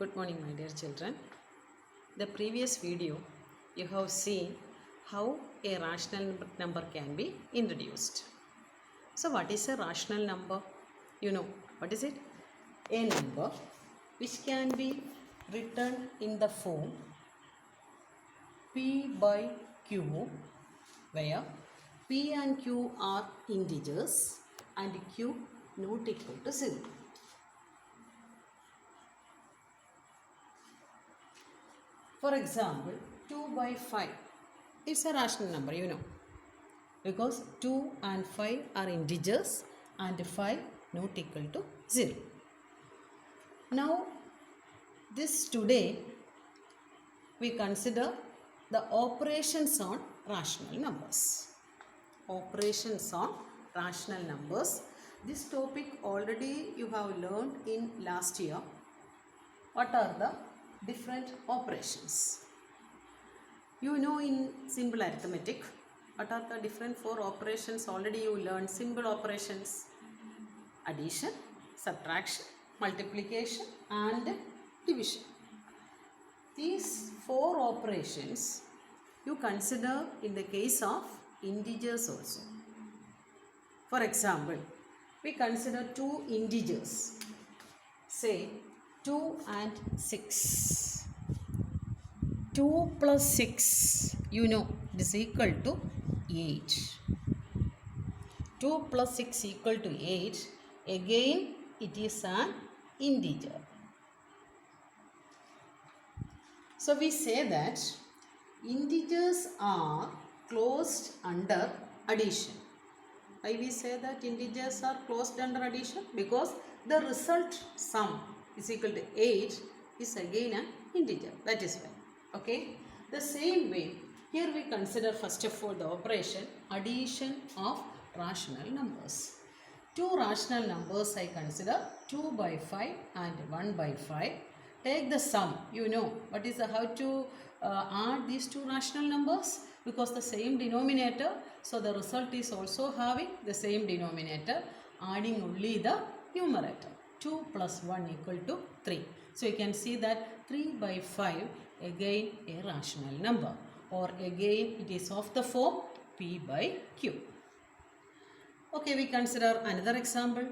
Good morning, my dear children. The previous video you have seen how a rational number can be introduced. So what is a rational number? You know what is it? A number which can be written in the form P by Q, where P and Q are integers and Q not equal to 0. For example, 2 by 5 is a rational number, you know, because 2 and 5 are integers and 5 not equal to 0. Now, today we consider the operations on rational numbers. Operations on rational numbers. This topic already you have learned in last year. What are the different operations? You know in simple arithmetic, what are the different 4 operations? Already you learned simple operations: addition, subtraction, multiplication and division. These 4 operations you consider in the case of integers also. For example, we consider 2 integers, say 2 and 6. 2 plus 6, you know, it is equal to 8. 2 plus 6 equal to 8. Again, it is an integer. So we say that integers are closed under addition. Why we say that integers are closed under addition? Because the result sum is equal to 8 is again an integer. That is why. Okay. The same way, here we consider first of all the operation addition of rational numbers. 2 rational numbers I consider 2 by 5 and 1 by 5. Take the sum. You know what is how to add these 2 rational numbers, because the same denominator, so the result is also having the same denominator, adding only the numerator. 2 plus 1 equal to 3. So you can see that 3 by 5 again a rational number, or again it is of the form P by Q. Okay, we consider another example.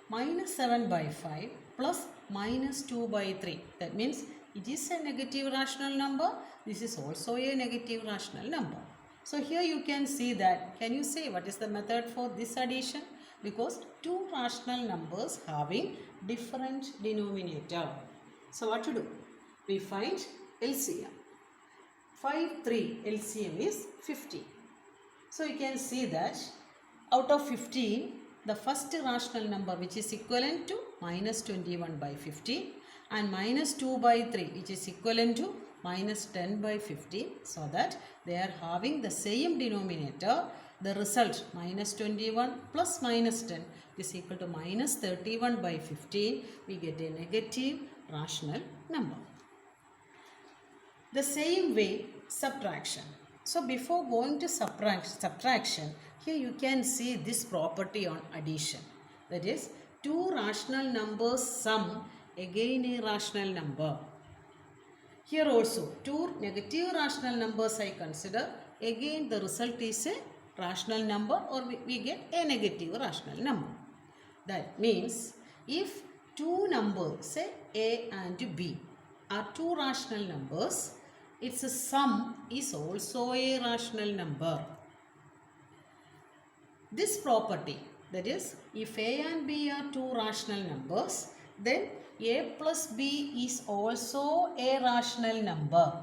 Minus 7 by 5 plus minus 2 by 3. That means it is a negative rational number. This is also a negative rational number. So here you can see that. Can you say what is the method for this addition? Because 2 rational numbers having different denominator. So what to do? We find LCM. 5, 3 LCM is 50. So you can see that out of 15, the first rational number which is equivalent to minus 21 by 50 and minus 2 by 3 which is equivalent to minus 10 by 50, so that they are having the same denominator. The result minus 21 plus minus 10 is equal to minus 31 by 15. We get a negative rational number. The same way, subtraction. So before going to subtraction, here you can see this property on addition. That is, 2 rational numbers sum again a rational number. Here also 2 negative rational numbers I consider. Again the result is a rational number, or we get a negative rational number. That means if 2 numbers, say A and B, are 2 rational numbers, its sum is also a rational number. This property, that is, if A and B are 2 rational numbers, then A plus B is also a rational number.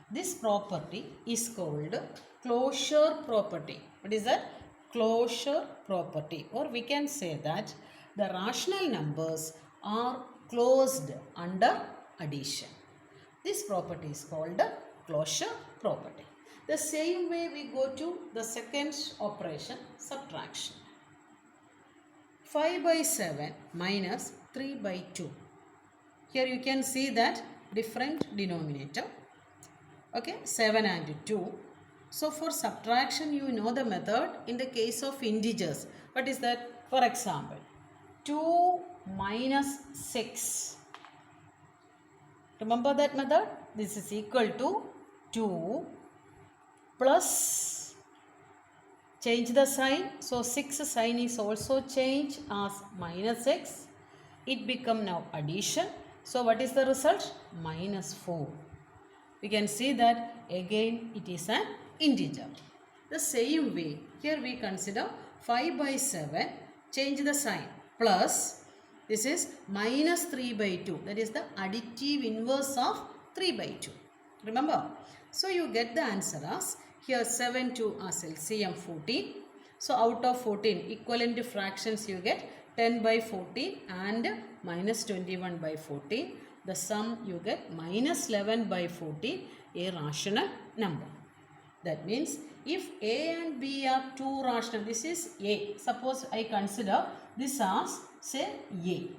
This property is called closure property. What is that? Closure property. Or we can say that the rational numbers are closed under addition. This property is called closure property. The same way we go to the second operation, subtraction. 5 by 7 minus 3 by 2. Here you can see that different denominator. Okay, 7 and 2. So for subtraction, you know the method in the case of integers. What is that? For example, 2 minus 6. Remember that method? This is equal to 2 plus, change the sign. So 6 sign is also changed as minus x. It become now addition. So what is the result? Minus 4. We can see that again it is an integer. The same way, here we consider 5 by 7, change the sign, plus, this is minus 3 by 2. That is the additive inverse of 3 by 2. Remember? So you get the answer as, here 7 2 as LCM 14. So out of 14, equivalent fractions you get 10 by 14 and minus 21 by 14. The sum you get minus 11 by 14, a rational number. That means if A and B are two rational, this is A. Suppose I consider this as, say, A.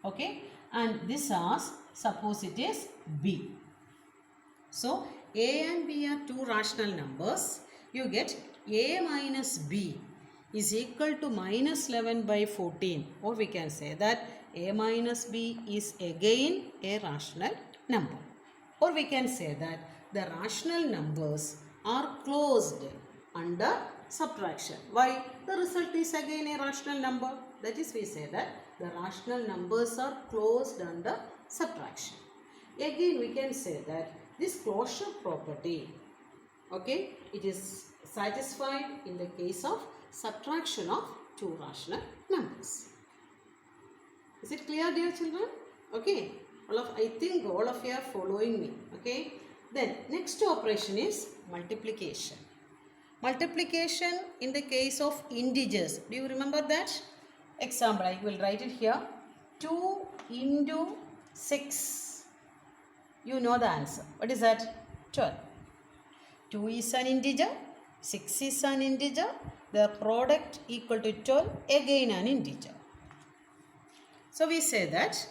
Okay. And this as, suppose it is B. So A and B are two rational numbers. You get A minus B is equal to minus 11 by 14. Or we can say that A minus B is again a rational number. Or we can say that the rational numbers are closed under subtraction. Why? The result is again a rational number. That is, we say that the rational numbers are closed under subtraction. Again, we can say that this closure property, okay, it is satisfied in the case of subtraction of two rational numbers. Is it clear, dear children? Okay. I think all of you are following me. Okay. Then next operation is multiplication. Multiplication in the case of integers. Do you remember that? Example, I will write it here. 2 into 6. You know the answer. What is that? 12. 2 is an integer. 6 is an integer. The product equal to 12. Again an integer. So we say that,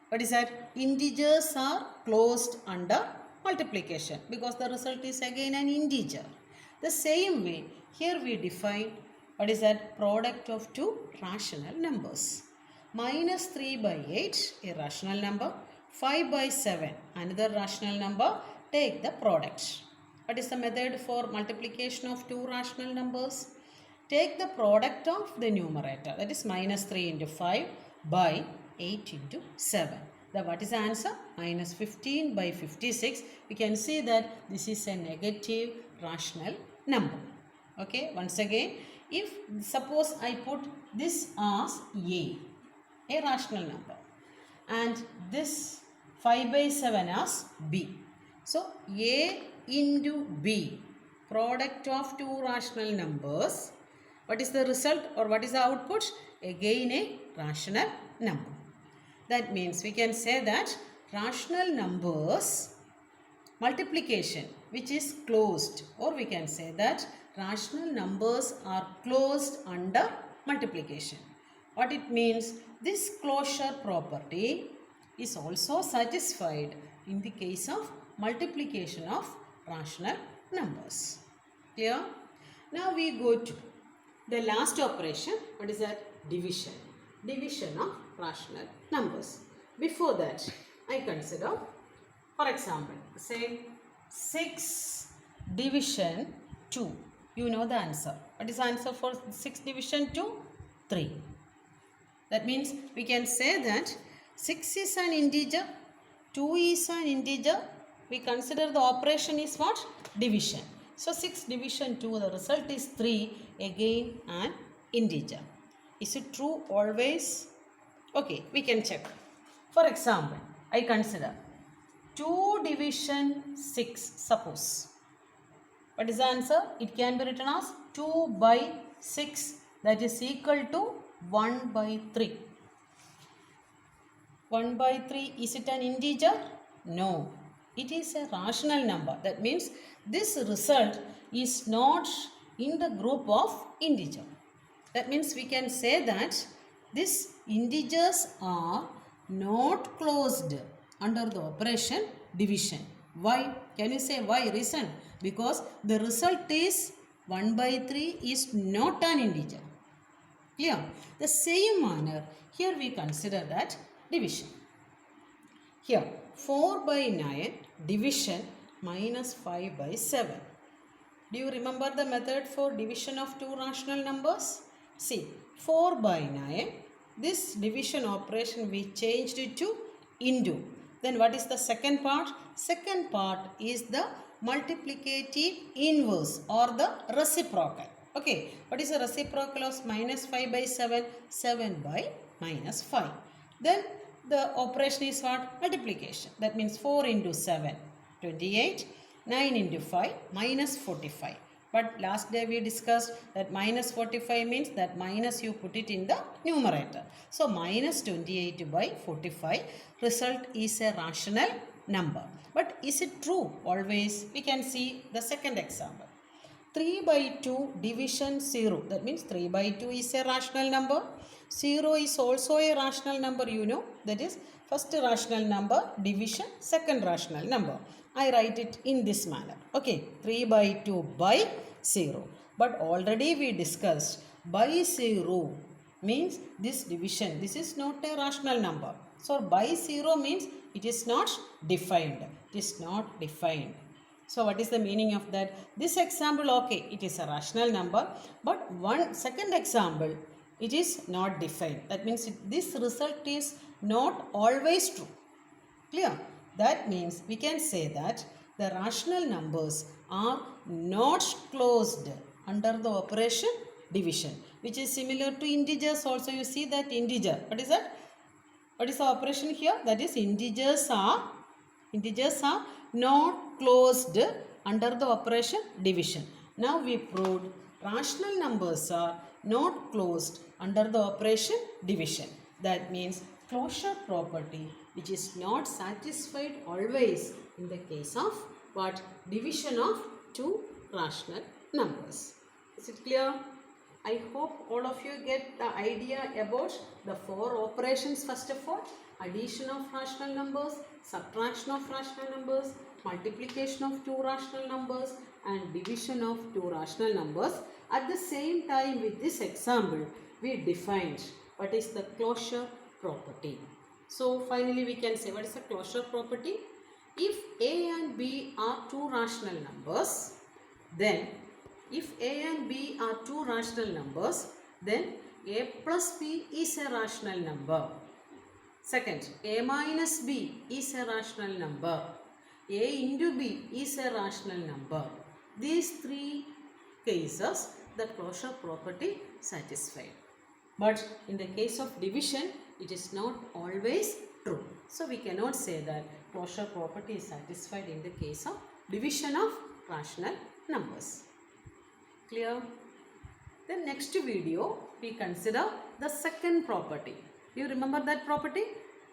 what is that? Integers are closed under multiplication because the result is again an integer. The same way, here we define, what is that? Product of two rational numbers. Minus 3 by 8, a rational number. 5 by 7, another rational number. Take the product. What is the method for multiplication of two rational numbers? Take the product of the numerator, that is minus 3 into 5 by 8 into 7. What is the answer? Minus 15 by 56. We can see that this is a negative rational number. Okay, once again, if suppose I put this as a rational number, and this 5 by 7 as B. So A into B, product of two rational numbers. What is the result or what is the output? Again a rational number. That means we can say that rational numbers multiplication which is closed, or we can say that rational numbers are closed under multiplication. What it means? This closure property is also satisfied in the case of multiplication of rational numbers. Clear? Now we go to the last operation. What is that? Division. Division of rational numbers. Before that, I consider, for example, say 6 division 2. You know the answer. What is the answer for 6 division 2? 3. That means we can say that 6 is an integer, 2 is an integer. We consider the operation is what? Division. So 6 division 2, the result is 3, again an integer. Is it true always? Okay, we can check. For example, I consider 2 division 6, suppose. What is the answer? It can be written as 2 by 6, that is equal to 1 by 3. 1 by 3, is it an integer? No. It is a rational number. That means this result is not in the group of integer. That means we can say that these integers are not closed under the operation division. Why? Can you say why? Reason? Because the result is 1 by 3 is not an integer. Clear? The same manner, here we consider that division. Here 4 by 9 division minus 5 by 7. Do you remember the method for division of two rational numbers? See, 4 by 9, this division operation we changed it to into. Then what is the second part? Second part is the multiplicative inverse or the reciprocal. Okay, what is the reciprocal of minus 5 by 7? 7 by minus 5. Then the operation is what? Multiplication. That means 4 into 7, 28. 9 into 5 minus 45. But last day we discussed that minus 45 means that minus you put it in the numerator. So minus 28 by 45 result is a rational number. But is it true always? We can see the second example. 3 by 2 division 0. That means 3 by 2 is a rational number. 0 is also a rational number, you know. That is first rational number division second rational number. I write it in this manner. Okay, 3 by 2 by 0. But already we discussed by 0 means this division. This is not a rational number. So by 0 means it is not defined. It is not defined. So what is the meaning of that? This example, okay, it is a rational number. But one second example, it is not defined. That means this result is not always true. Clear? That means we can say that the rational numbers are not closed under the operation division, which is similar to integers also. You see that integer. What is that? What is the operation here? That is integers are not closed under the operation division. Now we proved rational numbers are not closed under the operation division. That means closure property which is not satisfied always in the case of what? Division of two rational numbers. Is it clear? I hope all of you get the idea about the four operations. First of all, addition of rational numbers, subtraction of rational numbers, multiplication of two rational numbers and division of two rational numbers. At the same time, with this example, we defined what is the closure property. So finally we can say what is the closure property? If A and B are two rational numbers, then if A and B are two rational numbers, then A plus B is a rational number. Second, A minus B is a rational number. A into B is a rational number. These three cases, the closure property satisfied. But in the case of division, it is not always true. So we cannot say that closure property is satisfied in the case of division of rational numbers. Clear? The next video we consider the second property. Do you remember that property?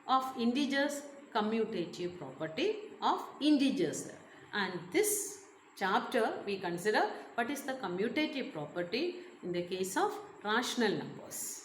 Of integers, commutative property of integers. And this chapter we consider what is the commutative property in the case of rational numbers.